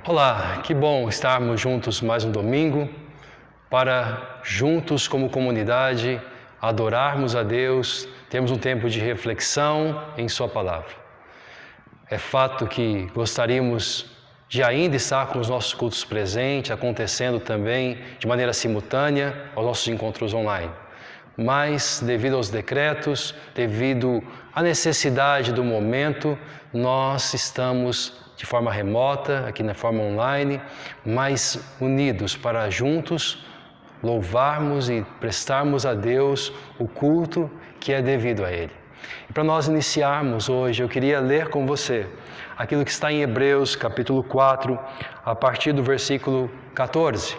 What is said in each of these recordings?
Olá, que bom estarmos juntos mais um domingo para juntos como comunidade adorarmos a Deus, termos um tempo de reflexão em Sua Palavra. É fato que gostaríamos de ainda estar com os nossos cultos presentes, acontecendo também de maneira simultânea aos nossos encontros online. Mas, devido aos decretos, devido à necessidade do momento, nós estamos de forma remota, aqui na forma online, mas unidos para juntos louvarmos e prestarmos a Deus o culto que é devido a Ele. E para nós iniciarmos hoje, eu queria ler com você aquilo que está em Hebreus, capítulo 4, a partir do versículo 14.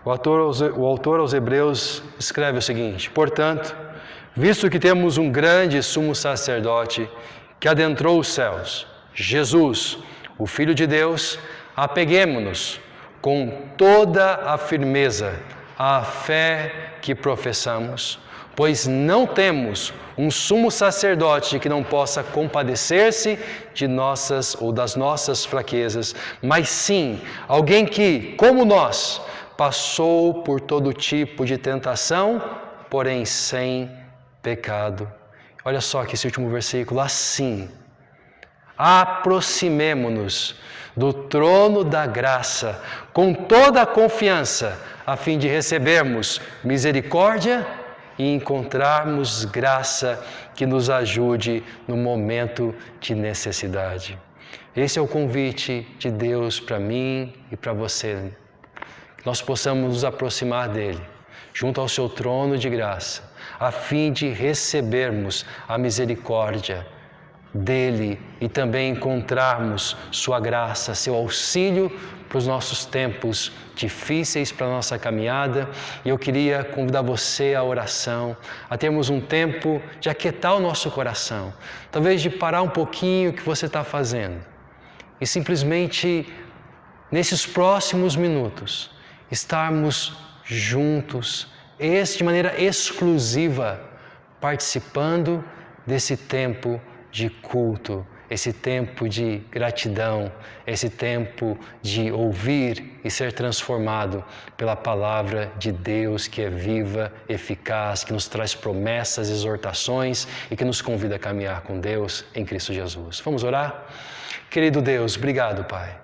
O autor aos Hebreus escreve o seguinte: portanto, visto que temos um grande sumo sacerdote que adentrou os céus, Jesus, o Filho de Deus, apeguemo-nos com toda a firmeza à fé que professamos, pois não temos um sumo sacerdote que não possa compadecer-se de nossas ou das nossas fraquezas, mas sim alguém que, como nós, passou por todo tipo de tentação, porém sem pecado. Olha só aqui esse último versículo: assim, aproximemo-nos do trono da graça com toda a confiança, a fim de recebermos misericórdia e encontrarmos graça que nos ajude no momento de necessidade. Esse é o convite de Deus para mim e para você, que nós possamos nos aproximar dele, junto ao seu trono de graça, a fim de recebermos a misericórdia dele e também encontrarmos sua graça, seu auxílio para os nossos tempos difíceis, para a nossa caminhada. E eu queria convidar você à oração, a termos um tempo de aquietar o nosso coração, talvez de parar um pouquinho o que você está fazendo e simplesmente, nesses próximos minutos, estarmos juntos, de maneira exclusiva, participando desse tempo de culto, esse tempo de gratidão, esse tempo de ouvir e ser transformado pela palavra de Deus, que é viva, eficaz, que nos traz promessas, exortações e que nos convida a caminhar com Deus em Cristo Jesus. Vamos orar? Querido Deus, obrigado, Pai.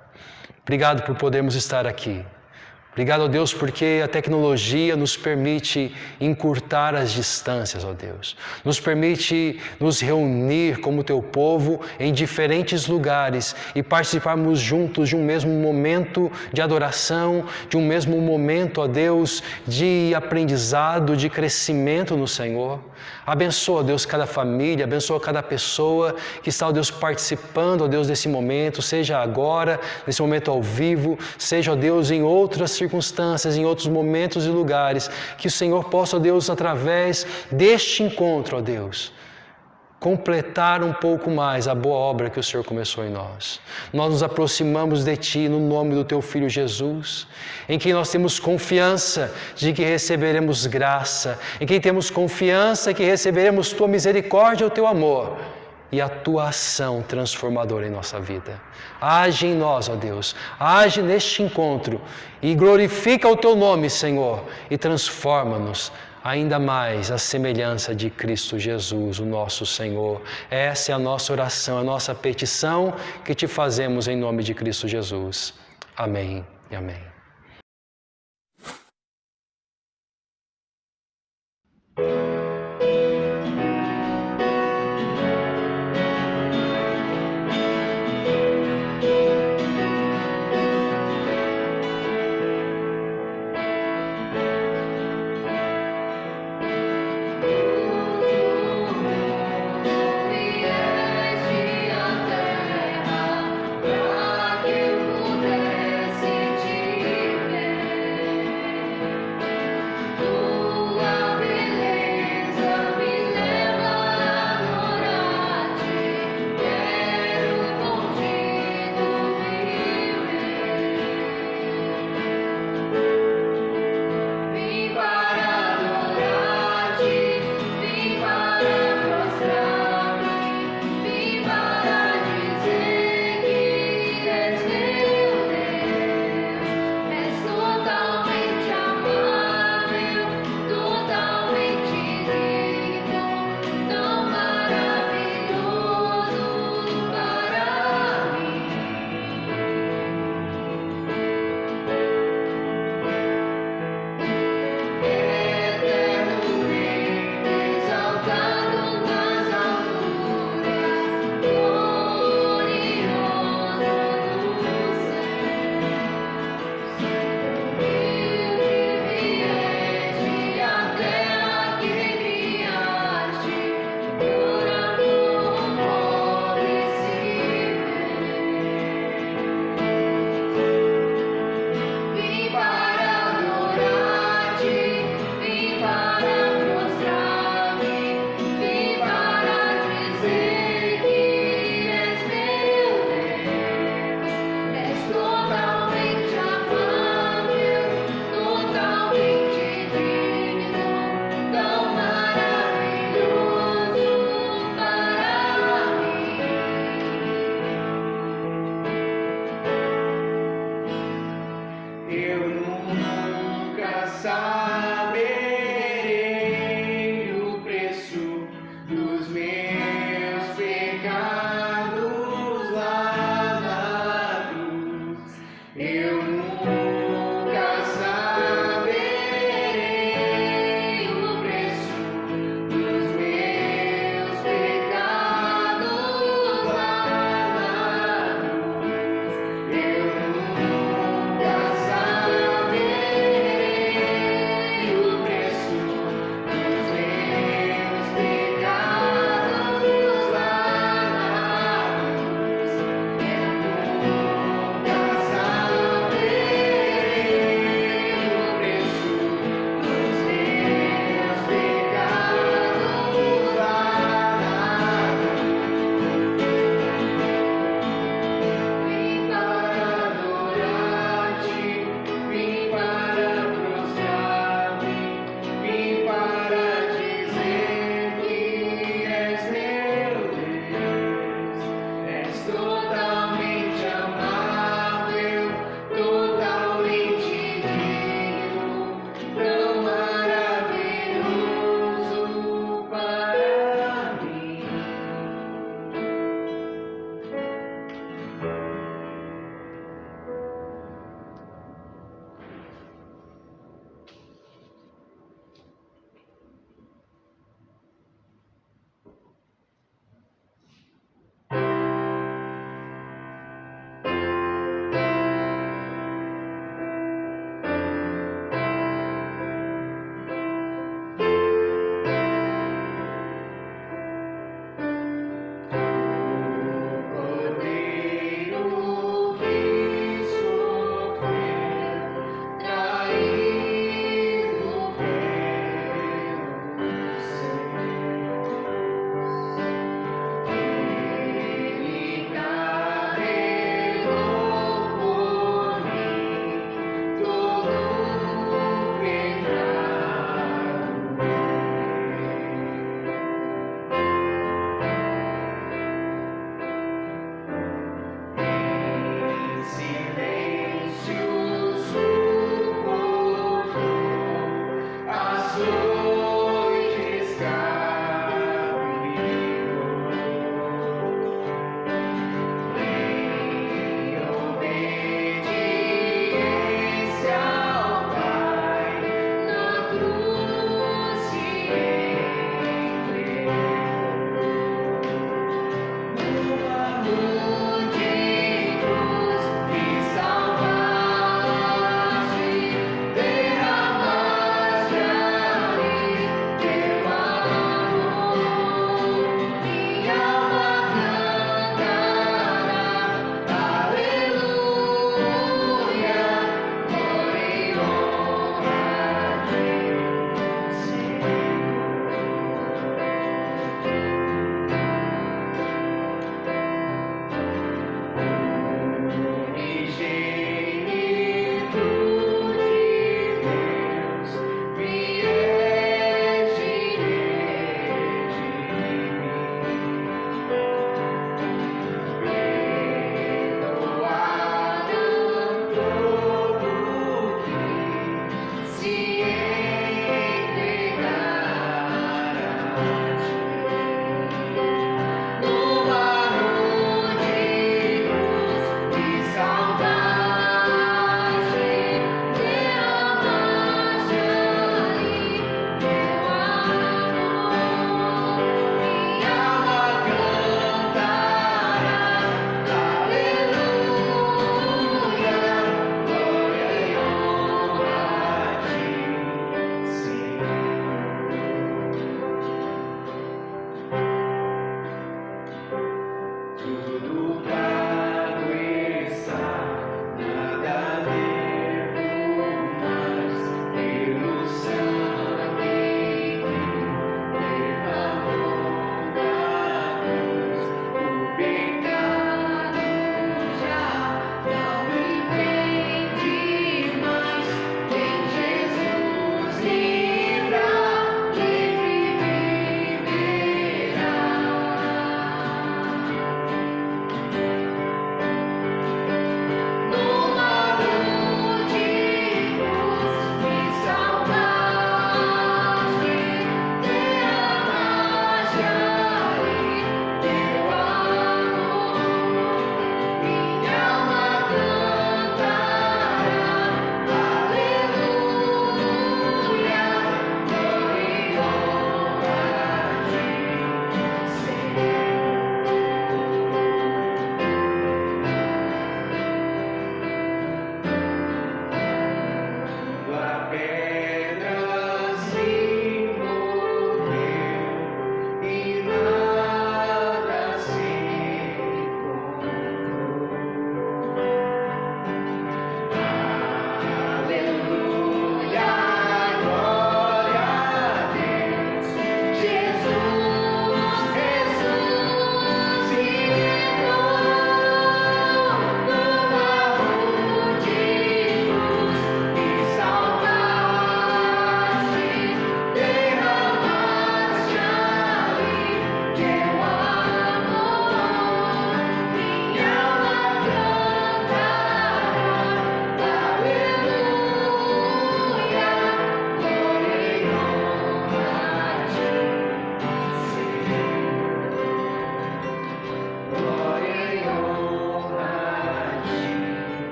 Obrigado por podermos estar aqui. Obrigado, ó Deus, porque a tecnologia nos permite encurtar as distâncias, ó Deus. Nos permite nos reunir como teu povo em diferentes lugares e participarmos juntos de um mesmo momento de adoração, de um mesmo momento, ó Deus, de aprendizado, de crescimento no Senhor. Abençoa, ó Deus, cada família, abençoa cada pessoa que está, ó Deus, participando, ó Deus, desse momento, seja agora, nesse momento ao vivo, seja, ó Deus, em outras circunstâncias, em outros momentos e lugares, que o Senhor possa, ó Deus, através deste encontro, ó Deus, completar um pouco mais a boa obra que o Senhor começou em nós. Nós nos aproximamos de Ti no nome do Teu Filho Jesus, em quem nós temos confiança de que receberemos graça, em quem temos confiança que receberemos Tua misericórdia e o Teu amor e a Tua ação transformadora em nossa vida. Age em nós, ó Deus, age neste encontro e glorifica o Teu nome, Senhor, e transforma-nos ainda mais a semelhança de Cristo Jesus, o nosso Senhor. Essa é a nossa oração, a nossa petição que Te fazemos em nome de Cristo Jesus. Amém e amém. Para que eu pudesse te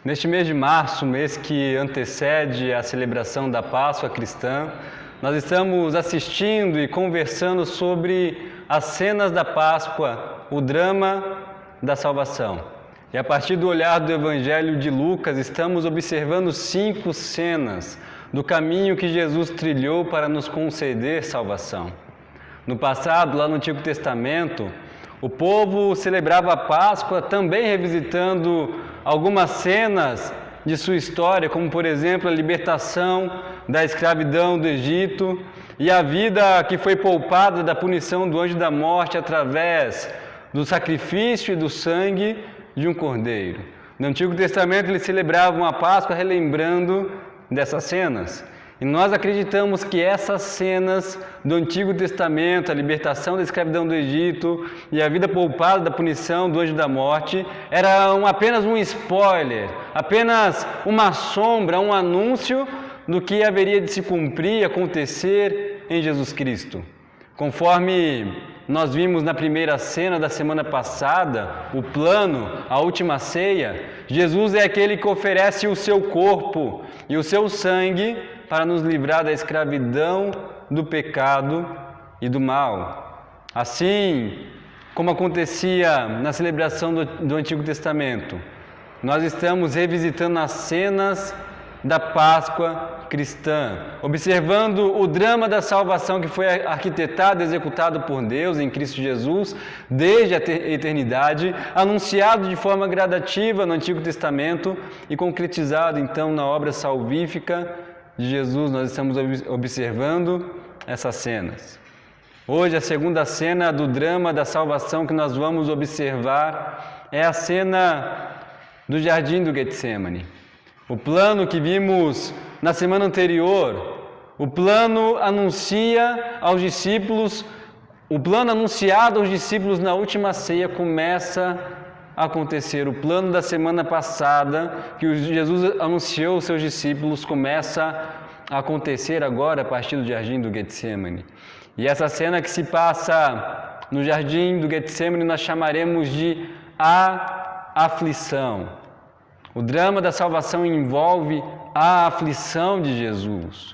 Neste mês de março, mês que antecede a celebração da Páscoa cristã, nós estamos assistindo e conversando sobre as cenas da Páscoa, o drama da salvação. E a partir do olhar do Evangelho de Lucas, estamos observando 5 cenas do caminho que Jesus trilhou para nos conceder salvação. No passado, lá no Antigo Testamento, o povo celebrava a Páscoa também revisitando algumas cenas de sua história, como por exemplo a libertação da escravidão do Egito e a vida que foi poupada da punição do anjo da morte através do sacrifício e do sangue de um cordeiro. No Antigo Testamento eles celebravam a Páscoa relembrando dessas cenas. E nós acreditamos que essas cenas do Antigo Testamento, a libertação da escravidão do Egito e a vida poupada da punição do anjo da morte, eram apenas um spoiler, apenas uma sombra, um anúncio do que haveria de se cumprir e acontecer em Jesus Cristo. Conforme nós vimos na primeira cena da semana passada, o plano, a última ceia, Jesus é aquele que oferece o seu corpo e o seu sangue para nos livrar da escravidão, do pecado e do mal. Assim como acontecia na celebração do Antigo Testamento, nós estamos revisitando as cenas da Páscoa cristã, observando o drama da salvação que foi arquitetado e executado por Deus em Cristo Jesus desde a eternidade, anunciado de forma gradativa no Antigo Testamento e concretizado então na obra salvífica de Jesus. Nós estamos observando essas cenas. Hoje a segunda cena do drama da salvação que nós vamos observar é a cena do Jardim do Getsemane. O plano que vimos na semana anterior, o plano anunciado aos discípulos na última ceia começa a acontecer. O plano da semana passada, que Jesus anunciou aos seus discípulos, começa a acontecer agora a partir do Jardim do Getsemane. E essa cena que se passa no Jardim do Getsemane nós chamaremos de a aflição. O drama da salvação envolve a aflição de Jesus.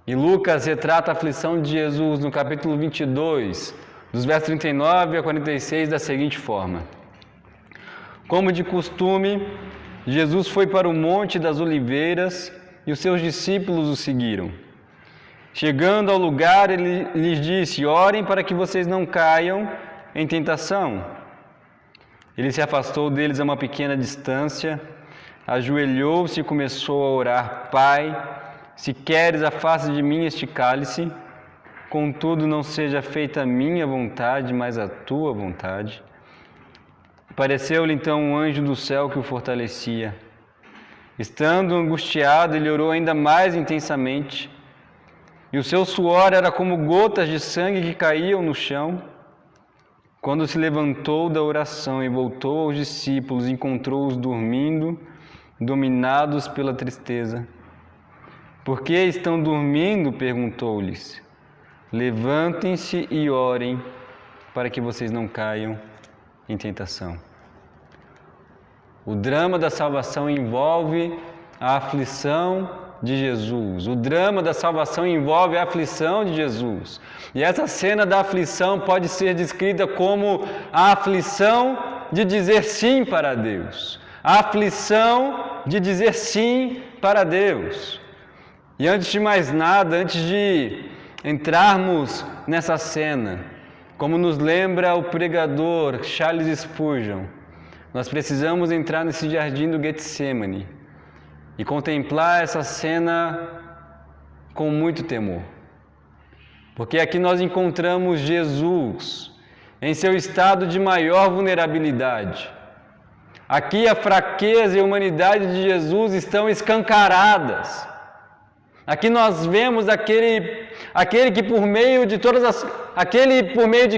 E Lucas retrata a aflição de Jesus no capítulo 22, dos versos 39 a 46, da seguinte forma: Como de costume, Jesus foi para o Monte das Oliveiras e os seus discípulos o seguiram. Chegando ao lugar, ele lhes disse: Orem para que vocês não caiam em tentação. Ele se afastou deles a uma pequena distância, ajoelhou-se e começou a orar: Pai, se queres, afasta de mim este cálice, contudo não seja feita a minha vontade, mas a tua vontade. Apareceu-lhe então um anjo do céu que o fortalecia. Estando angustiado, ele orou ainda mais intensamente, e o seu suor era como gotas de sangue que caíam no chão. Quando se levantou da oração e voltou aos discípulos, encontrou-os dormindo, dominados pela tristeza. Por que estão dormindo? Perguntou-lhes. Levantem-se e orem, para que vocês não caiam em tentação. O drama da salvação envolve a aflição de Jesus. O drama da salvação envolve a aflição de Jesus. E essa cena da aflição pode ser descrita como a aflição de dizer sim para Deus. A aflição de dizer sim para Deus. E antes de mais nada, antes de entrarmos nessa cena, como nos lembra o pregador Charles Spurgeon, nós precisamos entrar nesse jardim do Getsemane e contemplar essa cena com muito temor. Porque aqui nós encontramos Jesus em seu estado de maior vulnerabilidade. Aqui a fraqueza e a humanidade de Jesus estão escancaradas. Aqui nós vemos aquele que por meio de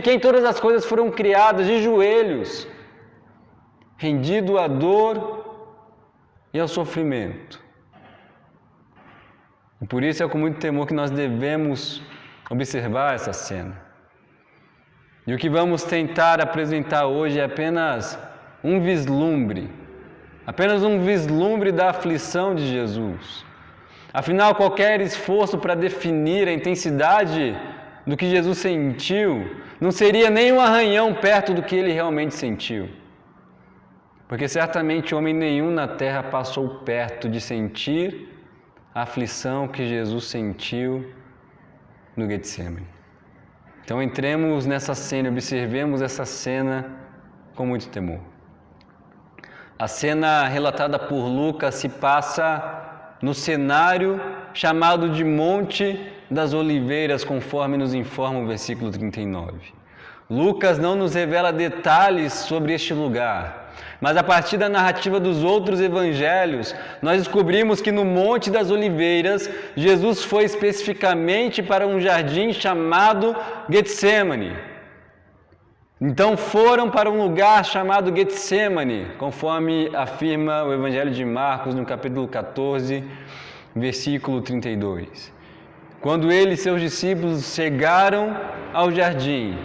quem todas as coisas foram criadas, de joelhos, rendido à dor e ao sofrimento. E por isso é com muito temor que nós devemos observar essa cena. E o que vamos tentar apresentar hoje é apenas um vislumbre apenas um vislumbre da aflição de Jesus. Afinal, qualquer esforço para definir a intensidade do que Jesus sentiu não seria nem um arranhão perto do que ele realmente sentiu. Porque certamente homem nenhum na terra passou perto de sentir a aflição que Jesus sentiu no Getsemane. Então entremos nessa cena, observemos essa cena com muito temor. A cena relatada por Lucas se passa no cenário chamado de Monte das Oliveiras, conforme nos informa o versículo 39. Lucas não nos revela detalhes sobre este lugar, mas a partir da narrativa dos outros evangelhos, nós descobrimos que no Monte das Oliveiras, Jesus foi especificamente para um jardim chamado Getsemane. Então foram para um lugar chamado Getsemane, conforme afirma o Evangelho de Marcos, no capítulo 14, versículo 32. Quando ele e seus discípulos chegaram ao jardim,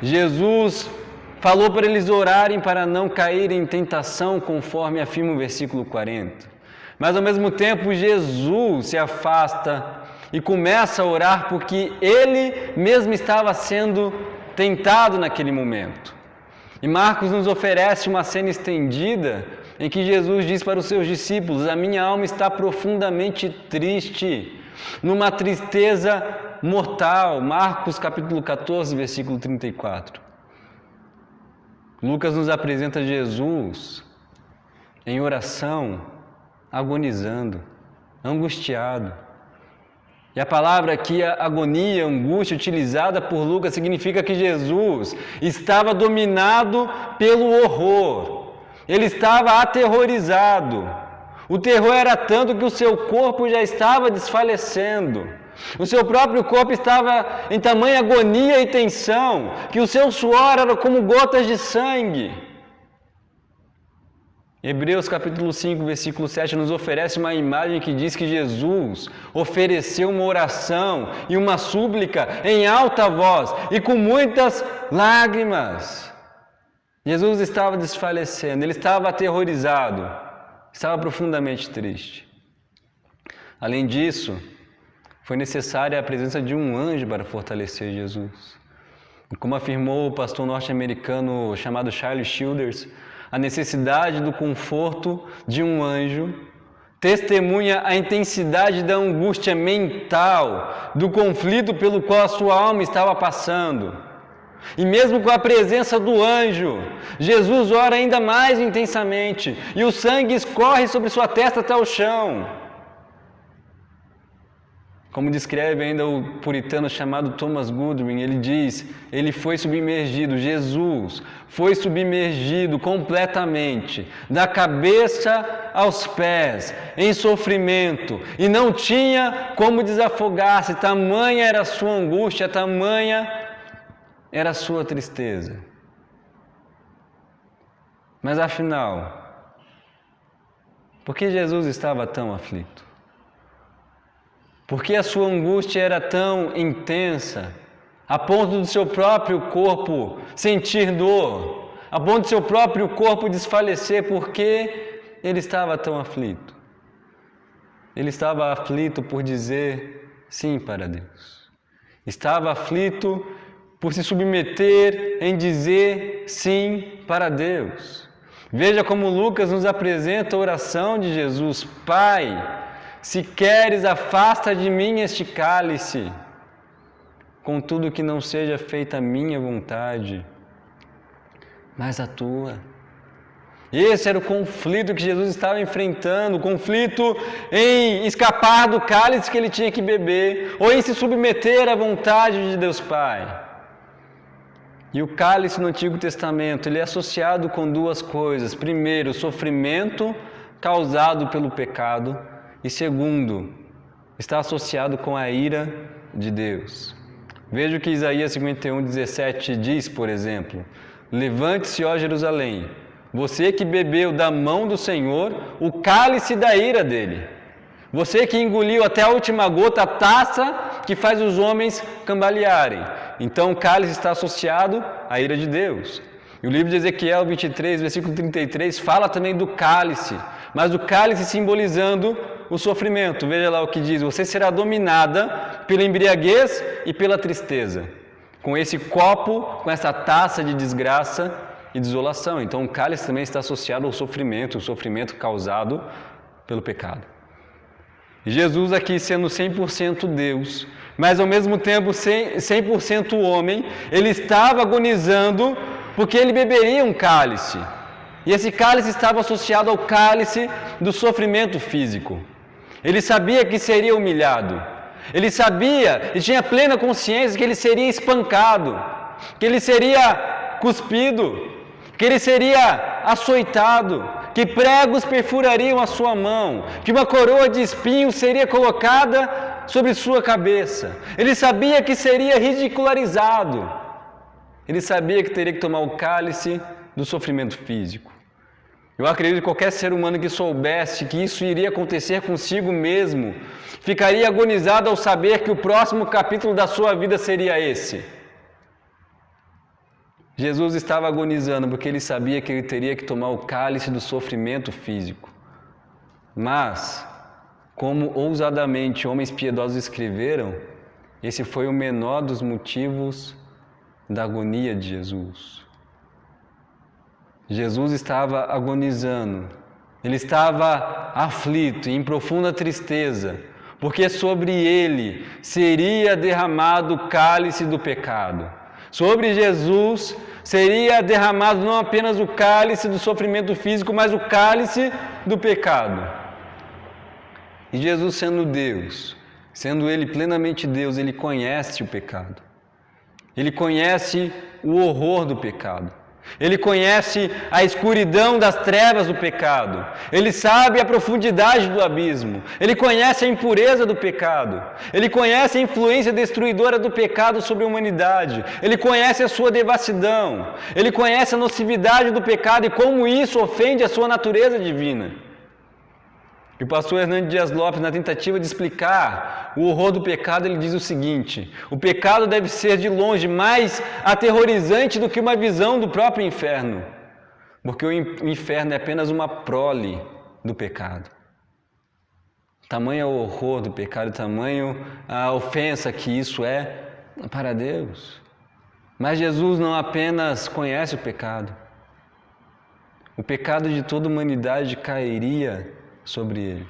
Jesus falou para eles orarem para não caírem em tentação, conforme afirma o versículo 40. Mas ao mesmo tempo Jesus se afasta e começa a orar porque ele mesmo estava sendo tentado naquele momento. E Marcos nos oferece uma cena estendida em que Jesus diz para os seus discípulos: a minha alma está profundamente triste, numa tristeza mortal. Marcos capítulo 14, versículo 34. Lucas nos apresenta Jesus em oração, agonizando, angustiado. E a palavra aqui, a agonia, angústia, utilizada por Lucas, significa que Jesus estava dominado pelo horror. Ele estava aterrorizado. O terror era tanto que o seu corpo já estava desfalecendo. O seu próprio corpo estava em tamanha agonia e tensão, que o seu suor era como gotas de sangue. Hebreus capítulo 5, versículo 7 nos oferece uma imagem que diz que Jesus ofereceu uma oração e uma súplica em alta voz e com muitas lágrimas. Jesus estava desfalecendo, ele estava aterrorizado, estava profundamente triste. Além disso, foi necessária a presença de um anjo para fortalecer Jesus. E como afirmou o pastor norte-americano chamado Charles Childers, a necessidade do conforto de um anjo testemunha a intensidade da angústia mental, do conflito pelo qual a sua alma estava passando. E mesmo com a presença do anjo, Jesus ora ainda mais intensamente e o sangue escorre sobre sua testa até o chão. Como descreve ainda o puritano chamado Thomas Goodwin, ele diz, ele foi submergido, Jesus foi submergido completamente, da cabeça aos pés, em sofrimento, e não tinha como desafogar-se, tamanha era a sua angústia, tamanha era a sua tristeza. Mas afinal, por que Jesus estava tão aflito? Por que a sua angústia era tão intensa, a ponto do seu próprio corpo sentir dor, a ponto do seu próprio corpo desfalecer? Por que ele estava tão aflito? Ele estava aflito por dizer sim para Deus. Estava aflito por se submeter em dizer sim para Deus. Veja como Lucas nos apresenta a oração de Jesus: Pai, se queres, afasta de mim este cálice, contudo que não seja feita a minha vontade, mas a tua. Esse era o conflito que Jesus estava enfrentando, o conflito em escapar do cálice que ele tinha que beber, ou em se submeter à vontade de Deus Pai. E o cálice no Antigo Testamento, ele é associado com duas coisas. Primeiro, o sofrimento causado pelo pecado. E segundo, está associado com a ira de Deus. Veja o que Isaías 51:17 diz, por exemplo: levante-se, ó Jerusalém, você que bebeu da mão do Senhor o cálice da ira dele. Você que engoliu até a última gota a taça que faz os homens cambalearem. Então o cálice está associado à ira de Deus. E o livro de Ezequiel 23, versículo 33, fala também do cálice, mas o cálice simbolizando o sofrimento. Veja lá o que diz: você será dominada pela embriaguez e pela tristeza, com esse copo, com essa taça de desgraça e desolação. Então o cálice também está associado ao sofrimento, o sofrimento causado pelo pecado. E Jesus aqui sendo 100% Deus, mas ao mesmo tempo 100% homem, ele estava agonizando porque ele beberia um cálice. E esse cálice estava associado ao cálice do sofrimento físico. Ele sabia que seria humilhado. Ele sabia e tinha plena consciência que ele seria espancado, que ele seria cuspido, que ele seria açoitado, que pregos perfurariam a sua mão, que uma coroa de espinhos seria colocada sobre sua cabeça. Ele sabia que seria ridicularizado. Ele sabia que teria que tomar o cálice do sofrimento físico. Eu acredito que qualquer ser humano que soubesse que isso iria acontecer consigo mesmo, ficaria agonizado ao saber que o próximo capítulo da sua vida seria esse. Jesus estava agonizando porque ele sabia que ele teria que tomar o cálice do sofrimento físico. Mas, como ousadamente homens piedosos escreveram, esse foi o menor dos motivos da agonia de Jesus. Jesus estava agonizando, ele estava aflito, em profunda tristeza, porque sobre ele seria derramado o cálice do pecado. Sobre Jesus seria derramado não apenas o cálice do sofrimento físico, mas o cálice do pecado. E Jesus sendo Deus, sendo ele plenamente Deus, ele conhece o pecado. Ele conhece o horror do pecado. Ele conhece a escuridão das trevas do pecado. Ele sabe a profundidade do abismo. Ele conhece a impureza do pecado. Ele conhece a influência destruidora do pecado sobre a humanidade. Ele conhece a sua devassidão. Ele conhece a nocividade do pecado e como isso ofende a sua natureza divina. E o pastor Hernandes Dias Lopes, na tentativa de explicar o horror do pecado, ele diz o seguinte: o pecado deve ser de longe mais aterrorizante do que uma visão do próprio inferno, porque o inferno é apenas uma prole do pecado. Tamanho é o horror do pecado, tamanho a ofensa que isso é para Deus. Mas Jesus não apenas conhece o pecado de toda a humanidade cairia sobre ele.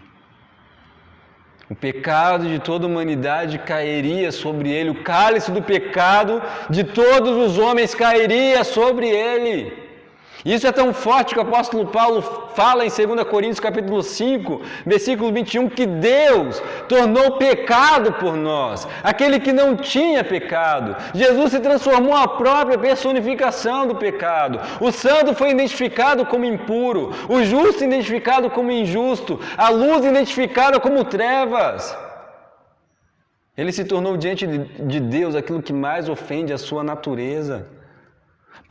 O pecado de toda a humanidade cairia sobre ele. O cálice do pecado de todos os homens cairia sobre ele. Isso é tão forte que o apóstolo Paulo fala em 2 Coríntios capítulo 5, versículo 21, que Deus tornou pecado por nós, aquele que não tinha pecado. Jesus se transformou a própria personificação do pecado. O santo foi identificado como impuro, o justo identificado como injusto, a luz identificada como trevas. Ele se tornou diante de Deus aquilo que mais ofende a sua natureza.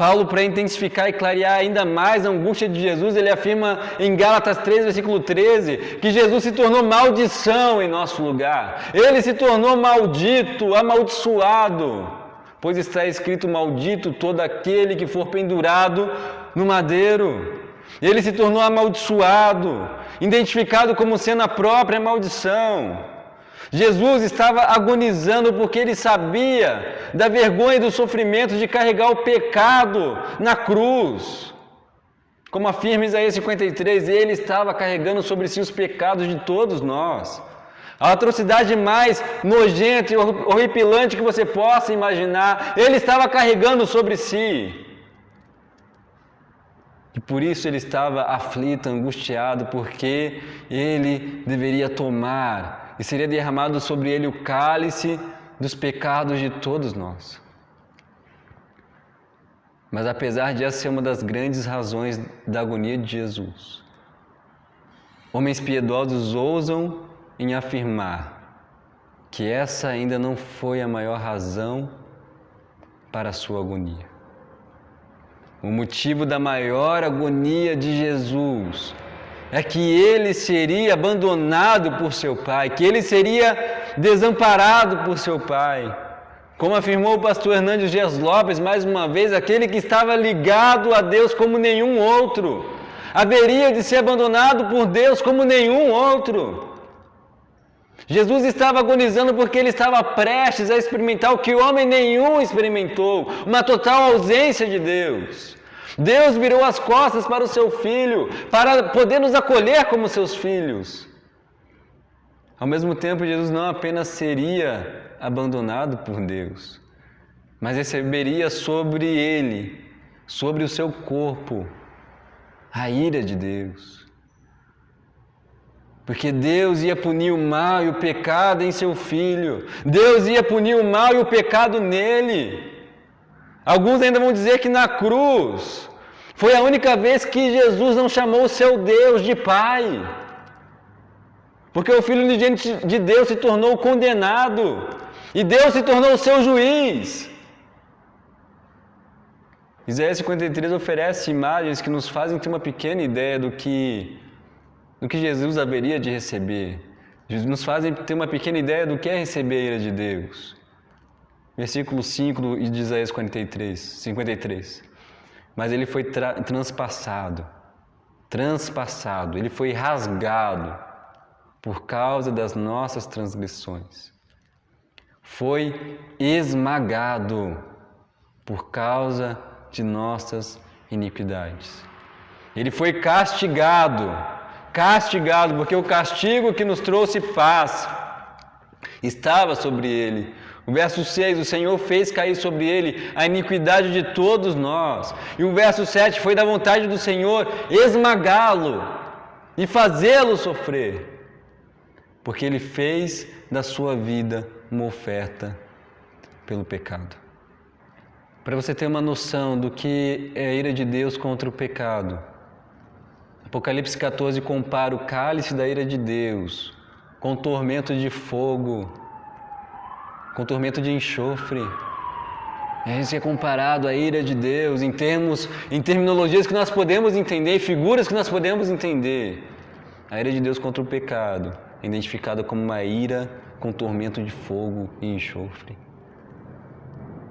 Paulo, para intensificar e clarear ainda mais a angústia de Jesus, ele afirma em Gálatas 3, versículo 13, que Jesus se tornou maldição em nosso lugar. Ele se tornou maldito, amaldiçoado, pois está escrito: maldito todo aquele que for pendurado no madeiro. Ele se tornou amaldiçoado, identificado como sendo a própria maldição. Jesus estava agonizando porque ele sabia da vergonha e do sofrimento de carregar o pecado na cruz. Como afirma Isaías 53, ele estava carregando sobre si os pecados de todos nós. A atrocidade mais nojenta e horripilante que você possa imaginar, ele estava carregando sobre si. E por isso ele estava aflito, angustiado, porque ele deveria tomar e seria derramado sobre ele o cálice dos pecados de todos nós. Mas apesar de essa ser uma das grandes razões da agonia de Jesus, homens piedosos ousam em afirmar que essa ainda não foi a maior razão para a sua agonia. O motivo da maior agonia de Jesus é que ele seria abandonado por seu Pai, que ele seria desamparado por seu Pai, Como afirmou o pastor Hernandes Dias Lopes, mais uma vez, aquele que estava ligado a Deus como nenhum outro, haveria de ser abandonado por Deus como nenhum outro. Jesus estava agonizando porque ele estava prestes a experimentar o que homem nenhum experimentou, uma total ausência de Deus. Deus virou as costas para o seu Filho, para poder nos acolher como seus filhos. Ao mesmo tempo, Jesus não apenas seria abandonado por Deus, mas receberia sobre ele, sobre o seu corpo, a ira de Deus. Porque Deus ia punir o mal e o pecado em seu Filho. Deus ia punir o mal e o pecado nele. Alguns ainda vão dizer que na cruz foi a única vez que Jesus não chamou o seu Deus de Pai. Porque o Filho unigênito de Deus se tornou condenado. E Deus se tornou o seu juiz. Isaías 53 oferece imagens que nos fazem ter uma pequena ideia do que Jesus haveria de receber. Nos fazem ter uma pequena ideia do que é receber a ira de Deus. Versículo 5 de Isaías 53. Mas ele foi transpassado, ele foi rasgado por causa das nossas transgressões. Foi esmagado por causa de nossas iniquidades. Ele foi castigado, porque o castigo que nos trouxe paz estava sobre ele. O verso 6, o Senhor fez cair sobre ele a iniquidade de todos nós. E o verso 7, foi da vontade do Senhor esmagá-lo e fazê-lo sofrer, porque ele fez da sua vida uma oferta pelo pecado. Para você ter uma noção do que é a ira de Deus contra o pecado, Apocalipse 14 compara o cálice da ira de Deus com tormento de fogo, com tormento de enxofre. Isso é comparado à ira de Deus em terminologias que nós podemos entender, figuras que nós podemos entender. A ira de Deus contra o pecado é identificada como uma ira com tormento de fogo e enxofre.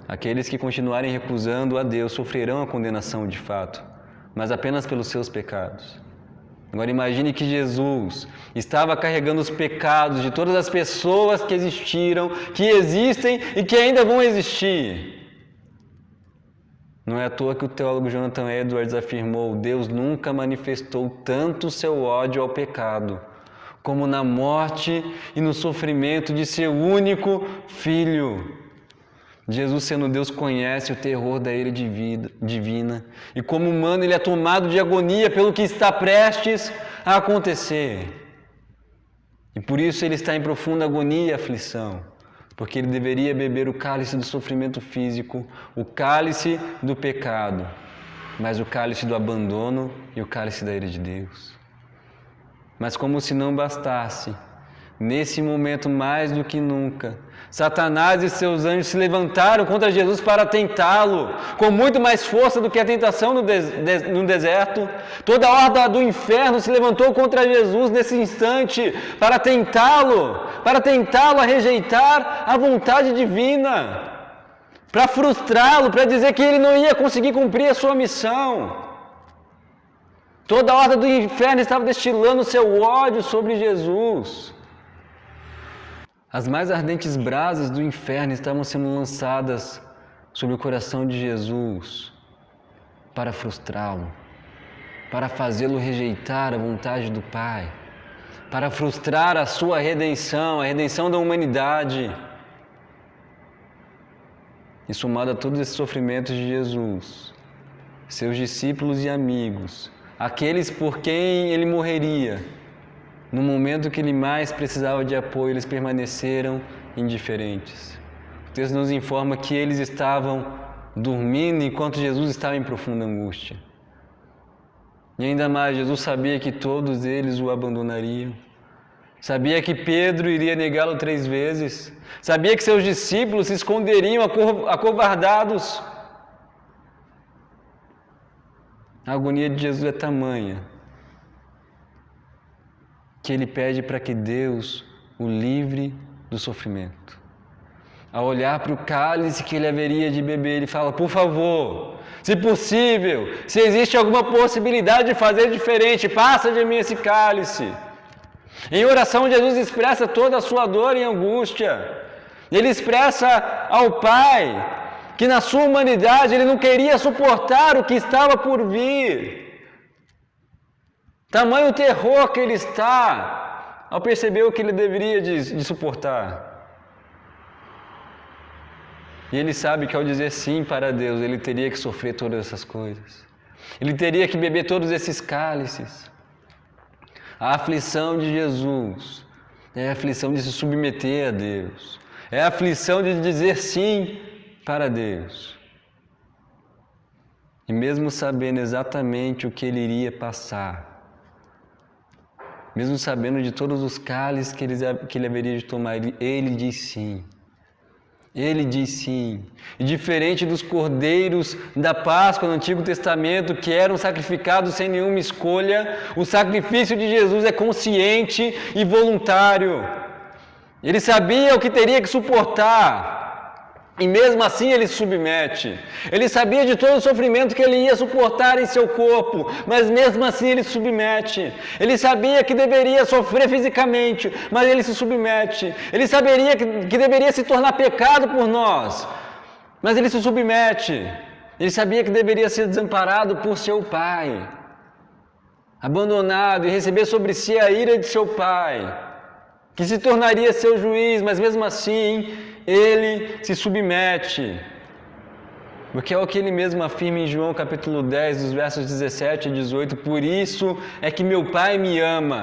Aqueles que continuarem recusando a Deus sofrerão a condenação de fato, mas apenas pelos seus pecados. Agora imagine que Jesus estava carregando os pecados de todas as pessoas que existiram, que existem e que ainda vão existir. Não é à toa que o teólogo Jonathan Edwards afirmou: Deus nunca manifestou tanto seu ódio ao pecado como na morte e no sofrimento de seu único Filho. Jesus, sendo Deus, conhece o terror da ira divina e, como humano, ele é tomado de agonia pelo que está prestes a acontecer. E por isso ele está em profunda agonia e aflição, porque ele deveria beber o cálice do sofrimento físico, o cálice do pecado, mas o cálice do abandono e o cálice da ira de Deus. Mas como se não bastasse, nesse momento mais do que nunca, Satanás e seus anjos se levantaram contra Jesus para tentá-lo, com muito mais força do que a tentação no deserto. Toda a horda do inferno se levantou contra Jesus nesse instante para tentá-lo a rejeitar a vontade divina, para frustrá-lo, para dizer que ele não ia conseguir cumprir a sua missão. Toda a horda do inferno estava destilando seu ódio sobre Jesus. As mais ardentes brasas do inferno estavam sendo lançadas sobre o coração de Jesus para frustrá-lo, para fazê-lo rejeitar a vontade do Pai, para frustrar a sua redenção, a redenção da humanidade. E somado a todos esses sofrimentos de Jesus, seus discípulos e amigos, aqueles por quem ele morreria, no momento que ele mais precisava de apoio, eles permaneceram indiferentes. O texto nos informa que eles estavam dormindo enquanto Jesus estava em profunda angústia. E ainda mais, Jesus sabia que todos eles o abandonariam. Sabia que Pedro iria negá-lo 3 vezes. Sabia que seus discípulos se esconderiam acovardados. A agonia de Jesus é tamanha que ele pede para que Deus o livre do sofrimento. a olhar para o cálice que ele haveria de beber, ele fala: por favor, se possível, se existe alguma possibilidade de fazer diferente, passa de mim esse cálice. Em oração, Jesus expressa toda a sua dor e angústia. Ele expressa ao Pai que na sua humanidade ele não queria suportar o que estava por vir. Tamanho terror que ele está ao perceber o que ele deveria de suportar. E ele sabe que ao dizer sim para Deus, ele teria que sofrer todas essas coisas. Ele teria que beber todos esses cálices. A aflição de Jesus é a aflição de se submeter a Deus. É a aflição de dizer sim para Deus. E mesmo sabendo exatamente o que ele iria passar, mesmo sabendo de todos os cálices que ele haveria de tomar, ele diz sim. Ele diz sim. E diferente dos cordeiros da Páscoa no Antigo Testamento, que eram sacrificados sem nenhuma escolha, o sacrifício de Jesus é consciente e voluntário. Ele sabia o que teria que suportar. E mesmo assim ele se submete. Ele sabia de todo o sofrimento que ele ia suportar em seu corpo, mas mesmo assim ele se submete. Ele sabia que deveria sofrer fisicamente, mas ele se submete. Ele saberia que deveria se tornar pecado por nós, mas ele se submete. Ele sabia que deveria ser desamparado por seu pai, abandonado e receber sobre si a ira de seu pai, que se tornaria seu juiz, mas mesmo assim ele se submete, porque é o que ele mesmo afirma em João capítulo 10, dos versos 17 e 18, por isso é que meu Pai me ama,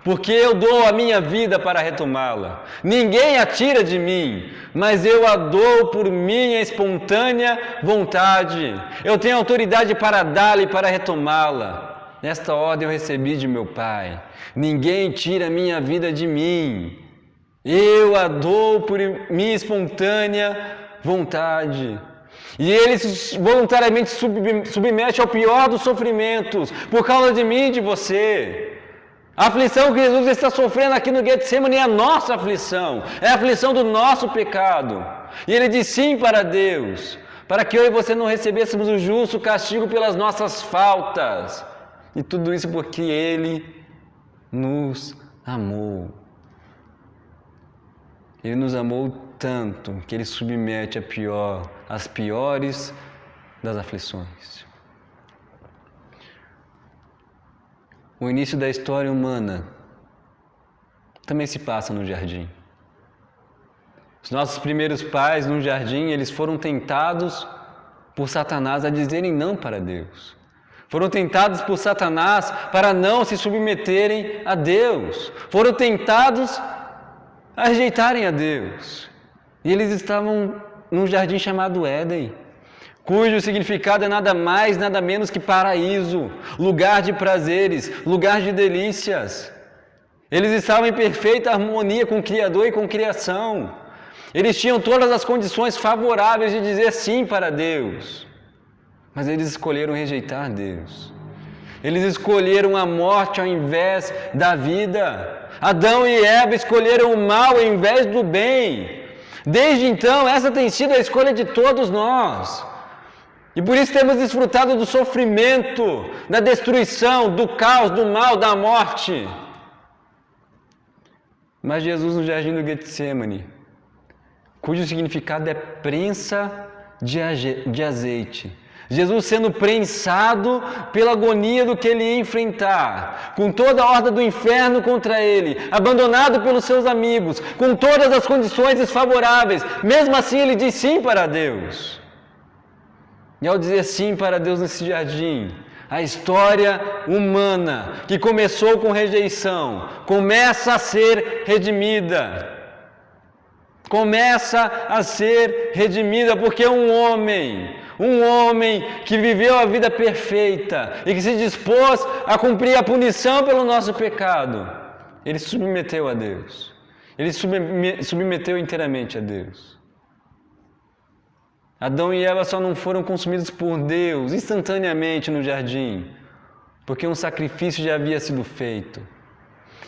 porque eu dou a minha vida para retomá-la. Ninguém a tira de mim, mas eu a dou por minha espontânea vontade. Eu tenho autoridade para dá-la e para retomá-la. Nesta ordem eu recebi de meu Pai. Ninguém tira a minha vida de mim. Eu a dou por minha espontânea vontade. E ele voluntariamente submete ao pior dos sofrimentos, por causa de mim e de você. A aflição que Jesus está sofrendo aqui no Getsemane é a nossa aflição, é a aflição do nosso pecado. E ele diz sim para Deus, para que eu e você não recebêssemos o justo castigo pelas nossas faltas. E tudo isso porque ele nos amou. Ele nos amou tanto que ele submete as piores das aflições. O início da história humana também se passa no jardim. Os nossos primeiros pais no jardim, eles foram tentados por Satanás a dizerem não para Deus. Foram tentados por Satanás para não se submeterem a Deus. Foram tentados a rejeitarem a Deus. E eles estavam num jardim chamado Éden, cujo significado é nada mais, nada menos que paraíso, lugar de prazeres, lugar de delícias. Eles estavam em perfeita harmonia com o Criador e com a criação. Eles tinham todas as condições favoráveis de dizer sim para Deus, mas eles escolheram rejeitar Deus. Eles escolheram a morte ao invés da vida. Adão e Eva escolheram o mal ao invés do bem. Desde então, essa tem sido a escolha de todos nós. E por isso temos desfrutado do sofrimento, da destruição, do caos, do mal, da morte. Mas Jesus no jardim do Getsemane, cujo significado é prensa de azeite. Jesus sendo prensado pela agonia do que ele ia enfrentar, com toda a horda do inferno contra ele, abandonado pelos seus amigos, com todas as condições desfavoráveis, mesmo assim ele diz sim para Deus. E ao dizer sim para Deus nesse jardim, a história humana que começou com rejeição, começa a ser redimida. Começa a ser redimida porque um homem que viveu a vida perfeita e que se dispôs a cumprir a punição pelo nosso pecado, ele se submeteu a Deus. Ele submeteu inteiramente a Deus. Adão e Eva só não foram consumidos por Deus instantaneamente no jardim, porque um sacrifício já havia sido feito.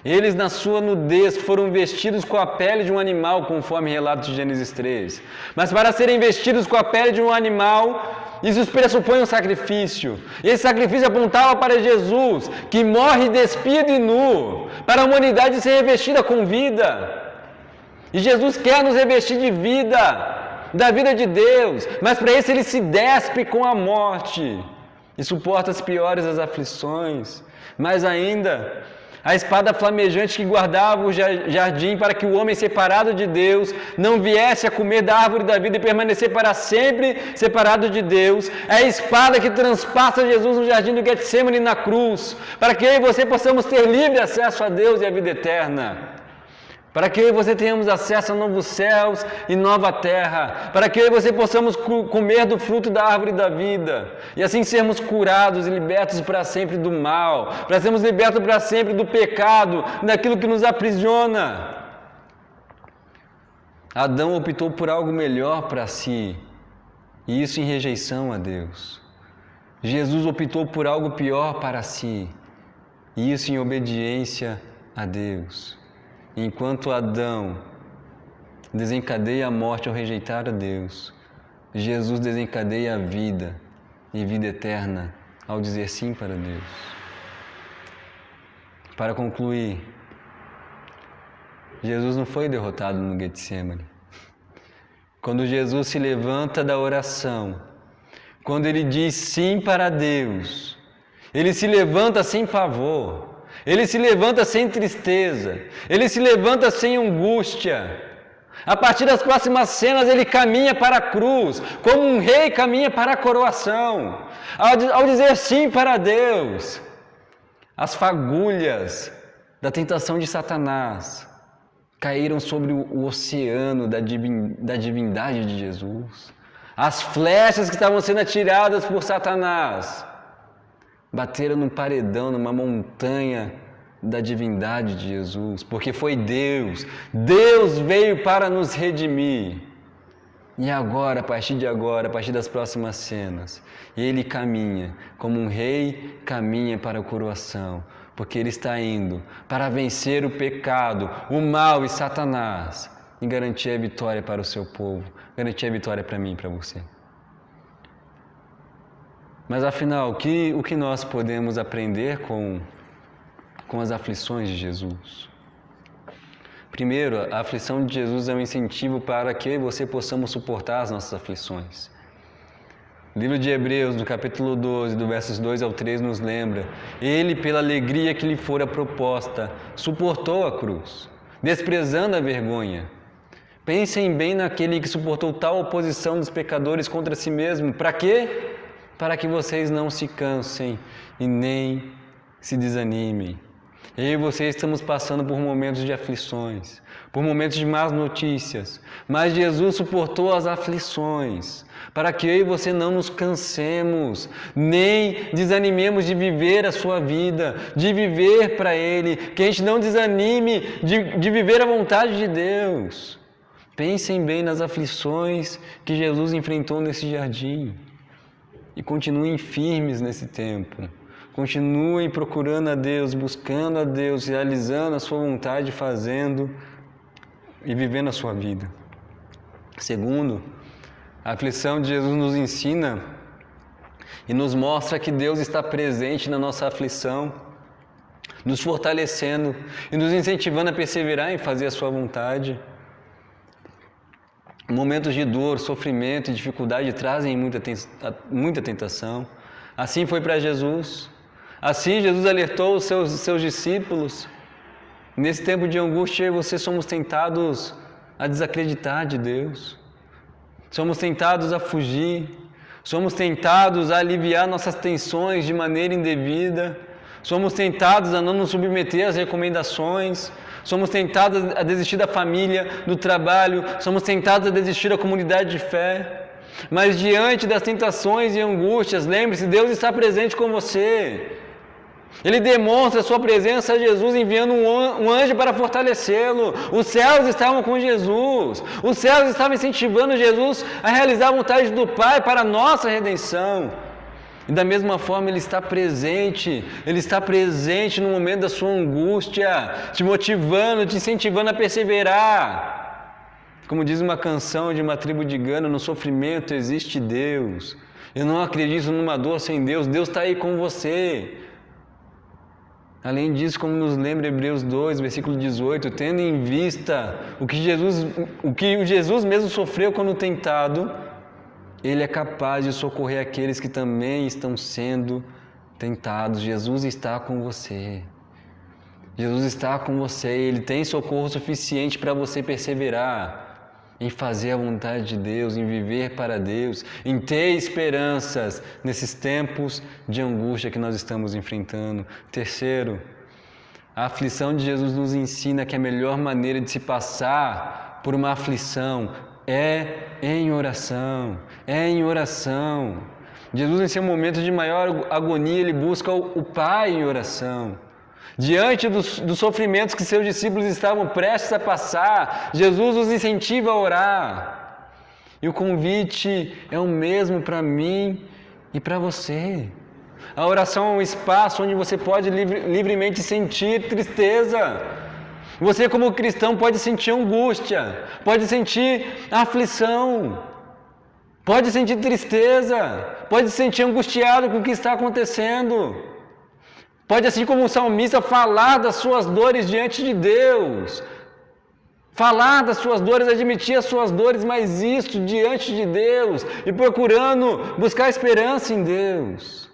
Eles, na sua nudez, foram vestidos com a pele de um animal, conforme relato de Gênesis 3. Mas para serem vestidos com a pele de um animal, isso pressupõe um sacrifício. E esse sacrifício apontava para Jesus, que morre despido e nu, para a humanidade ser revestida com vida. E Jesus quer nos revestir de vida, da vida de Deus, mas para isso Ele se despe com a morte e suporta as piores das aflições. Mais ainda, a espada flamejante que guardava o jardim para que o homem separado de Deus não viesse a comer da árvore da vida e permanecer para sempre separado de Deus, é a espada que transpassa Jesus no jardim do Getsemane na cruz, para que eu e você possamos ter livre acesso a Deus e a vida eterna. Para que eu e você tenhamos acesso a novos céus e nova terra, para que eu e você possamos comer do fruto da árvore da vida, e assim sermos curados e libertos para sempre do mal, para sermos libertos para sempre do pecado, daquilo que nos aprisiona. Adão optou por algo melhor para si, e isso em rejeição a Deus. Jesus optou por algo pior para si, e isso em obediência a Deus. Enquanto Adão desencadeia a morte ao rejeitar a Deus, Jesus desencadeia a vida e vida eterna ao dizer sim para Deus. Para concluir, Jesus não foi derrotado no Getsemane. Quando Jesus se levanta da oração, quando Ele diz sim para Deus, Ele se levanta sem pavor. Ele se levanta sem tristeza, Ele se levanta sem angústia. A partir das próximas cenas, Ele caminha para a cruz, como um rei caminha para a coroação. Ao dizer sim para Deus, as fagulhas da tentação de Satanás caíram sobre o oceano da divindade de Jesus. As flechas que estavam sendo atiradas por Satanás bateram num paredão, numa montanha da divindade de Jesus, porque foi Deus veio para nos redimir. E agora, a partir das próximas cenas, Ele caminha, como um rei caminha para a coroação, porque Ele está indo para vencer o pecado, o mal e Satanás, e garantir a vitória para o seu povo, garantir a vitória para mim e para você. Mas afinal, o que nós podemos aprender com as aflições de Jesus? Primeiro, a aflição de Jesus é um incentivo para que eu e você possamos suportar as nossas aflições. O livro de Hebreus, do capítulo 12, do versos 2 ao 3, nos lembra: Ele, pela alegria que lhe fora proposta, suportou a cruz, desprezando a vergonha. Pensem bem naquele que suportou tal oposição dos pecadores contra si mesmo. Para quê? Para que vocês não se cansem e nem se desanimem. Eu e você estamos passando por momentos de aflições, por momentos de más notícias, mas Jesus suportou as aflições, para que eu e você não nos cansemos, nem desanimemos de viver a sua vida, de viver para Ele, que a gente não desanime de viver a vontade de Deus. Pensem bem nas aflições que Jesus enfrentou nesse jardim. E continuem firmes nesse tempo. Continuem procurando a Deus, buscando a Deus, realizando a sua vontade, fazendo e vivendo a sua vida. Segundo, a aflição de Jesus nos ensina e nos mostra que Deus está presente na nossa aflição, nos fortalecendo e nos incentivando a perseverar em fazer a sua vontade. Momentos de dor, sofrimento e dificuldade trazem muita tentação. Assim foi para Jesus. Assim Jesus alertou os seus discípulos. Nesse tempo de angústia, eu e você somos tentados a desacreditar de Deus. Somos tentados a fugir. Somos tentados a aliviar nossas tensões de maneira indevida. Somos tentados a não nos submeter às recomendações. Somos tentados a desistir da família, do trabalho, somos tentados a desistir da comunidade de fé. Mas diante das tentações e angústias, lembre-se, Deus está presente com você. Ele demonstra a sua presença a Jesus enviando um anjo para fortalecê-lo. Os céus estavam com Jesus. Os céus estavam incentivando Jesus a realizar a vontade do Pai para a nossa redenção. E da mesma forma Ele está presente no momento da sua angústia, te motivando, te incentivando a perseverar. Como diz uma canção de uma tribo de Gana, no sofrimento existe Deus. Eu não acredito numa dor sem Deus, Deus está aí com você. Além disso, como nos lembra Hebreus 2, versículo 18, tendo em vista o que Jesus mesmo sofreu quando tentado, Ele é capaz de socorrer aqueles que também estão sendo tentados. Jesus está com você. Jesus está com você. Ele tem socorro suficiente para você perseverar em fazer a vontade de Deus, em viver para Deus, em ter esperanças nesses tempos de angústia que nós estamos enfrentando. Terceiro, a aflição de Jesus nos ensina que a melhor maneira de se passar por uma aflição é em oração. É em oração. Jesus, em seu momento de maior agonia, Ele busca o Pai em oração. Diante dos sofrimentos que seus discípulos estavam prestes a passar, Jesus os incentiva a orar. E o convite é o mesmo para mim e para você. A oração é um espaço onde você pode livremente sentir tristeza. Você, como cristão, pode sentir angústia, pode sentir aflição, pode sentir tristeza, pode se sentir angustiado com o que está acontecendo. Pode, assim como o salmista, falar das suas dores diante de Deus. Falar das suas dores, admitir as suas dores, mas isso diante de Deus e procurando buscar esperança em Deus.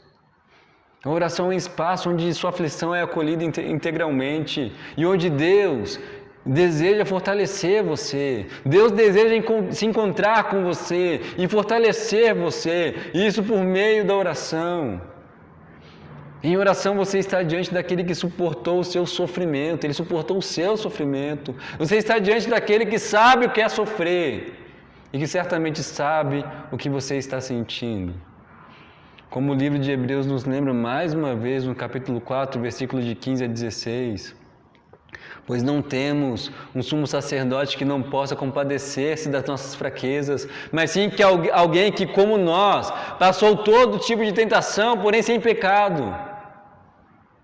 A oração é um espaço onde sua aflição é acolhida integralmente e onde Deus deseja fortalecer você. Deus deseja se encontrar com você e fortalecer você, e isso por meio da oração. Em oração você está diante daquele que suportou o seu sofrimento, Ele suportou o seu sofrimento. Você está diante daquele que sabe o que é sofrer e que certamente sabe o que você está sentindo. Como o livro de Hebreus nos lembra mais uma vez no capítulo 4, versículos de 15 a 16. Pois não temos um sumo sacerdote que não possa compadecer-se das nossas fraquezas, mas sim que alguém que, como nós, passou todo tipo de tentação, porém sem pecado.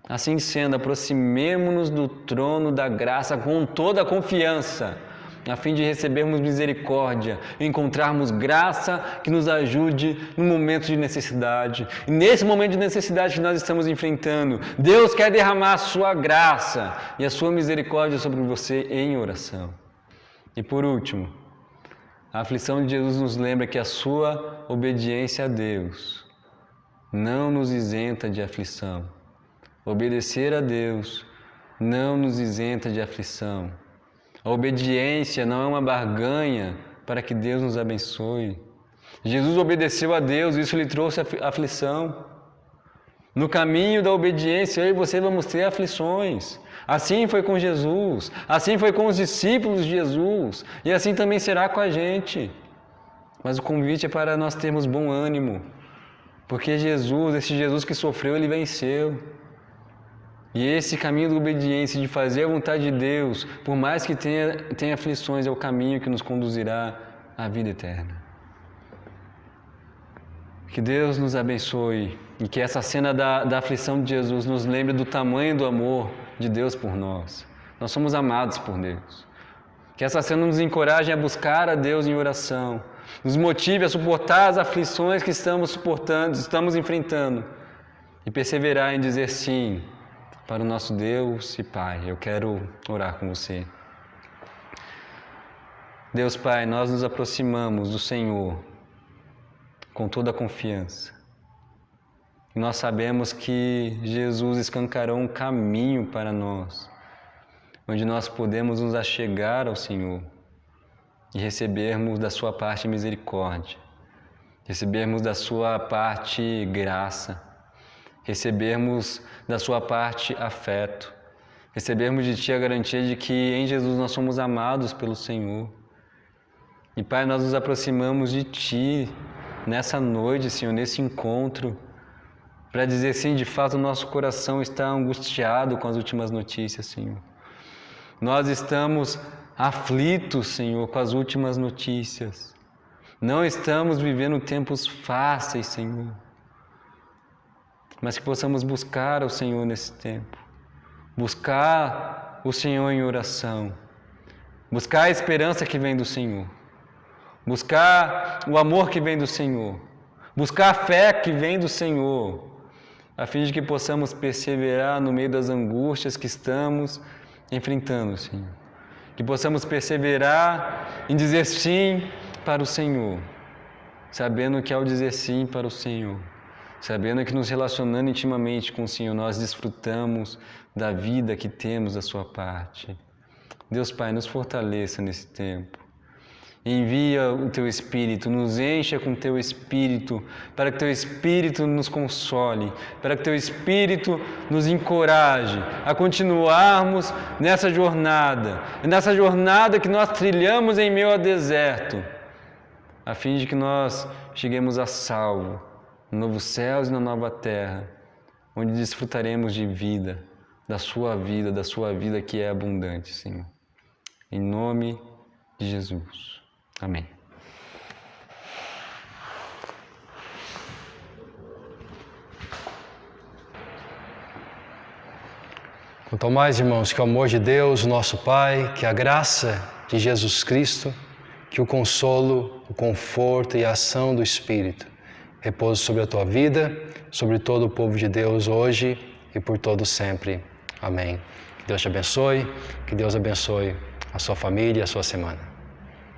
Assim sendo, aproximemo-nos do trono da graça com toda a confiança, a fim de recebermos misericórdia e encontrarmos graça que nos ajude no momento de necessidade. E nesse momento de necessidade que nós estamos enfrentando, Deus quer derramar a sua graça e a sua misericórdia sobre você em oração. E por último, a aflição de Jesus nos lembra que a sua obediência a Deus não nos isenta de aflição. Obedecer a Deus não nos isenta de aflição. A obediência não é uma barganha para que Deus nos abençoe. Jesus obedeceu a Deus e isso lhe trouxe aflição. No caminho da obediência, eu e você vamos ter aflições. Assim foi com Jesus, assim foi com os discípulos de Jesus e assim também será com a gente. Mas o convite é para nós termos bom ânimo, porque Jesus, esse Jesus que sofreu, Ele venceu. E esse caminho da obediência, de fazer a vontade de Deus, por mais que tenha aflições, é o caminho que nos conduzirá à vida eterna. Que Deus nos abençoe e que essa cena da aflição de Jesus nos lembre do tamanho do amor de Deus por nós. Nós somos amados por Deus. Que essa cena nos encoraje a buscar a Deus em oração, nos motive a suportar as aflições que estamos enfrentando e perseverar em dizer sim para o nosso Deus e Pai. Eu quero orar com você. Deus Pai, nós nos aproximamos do Senhor com toda a confiança. Nós sabemos que Jesus escancarou um caminho para nós, onde nós podemos nos achegar ao Senhor e recebermos da sua parte misericórdia, recebermos da sua parte graça, recebermos da sua parte afeto, recebermos de Ti a garantia de que em Jesus nós somos amados pelo Senhor. E Pai, nós nos aproximamos de Ti nessa noite, Senhor, nesse encontro, para dizer sim, de fato o nosso coração está angustiado com as últimas notícias, Senhor. Nós estamos aflitos, Senhor, com as últimas notícias. Não estamos vivendo tempos fáceis, Senhor. mas que possamos buscar o Senhor nesse tempo, buscar o Senhor em oração, buscar a esperança que vem do Senhor, buscar o amor que vem do Senhor, buscar a fé que vem do Senhor, a fim de que possamos perseverar no meio das angústias que estamos enfrentando, Senhor. Que possamos perseverar em dizer sim para o Senhor, sabendo que ao dizer sim para o Senhor, sabendo que nos relacionando intimamente com o Senhor, nós desfrutamos da vida que temos da sua parte. Deus Pai, nos fortaleça nesse tempo. Envia o Teu Espírito, nos encha com Teu Espírito, para que Teu Espírito nos console, para que Teu Espírito nos encoraje a continuarmos nessa jornada que nós trilhamos em meio ao deserto, a fim de que nós cheguemos a salvo, no novo céus e na nova terra, onde desfrutaremos de vida, da Sua vida que é abundante, Senhor. Em nome de Jesus. Amém. Quanto ao mais, irmãos, que o amor de Deus, nosso Pai, que a graça de Jesus Cristo, que o consolo, o conforto e a ação do Espírito repouse sobre a tua vida, sobre todo o povo de Deus hoje e por todo sempre. Amém. Que Deus te abençoe, que Deus abençoe a sua família e a sua semana.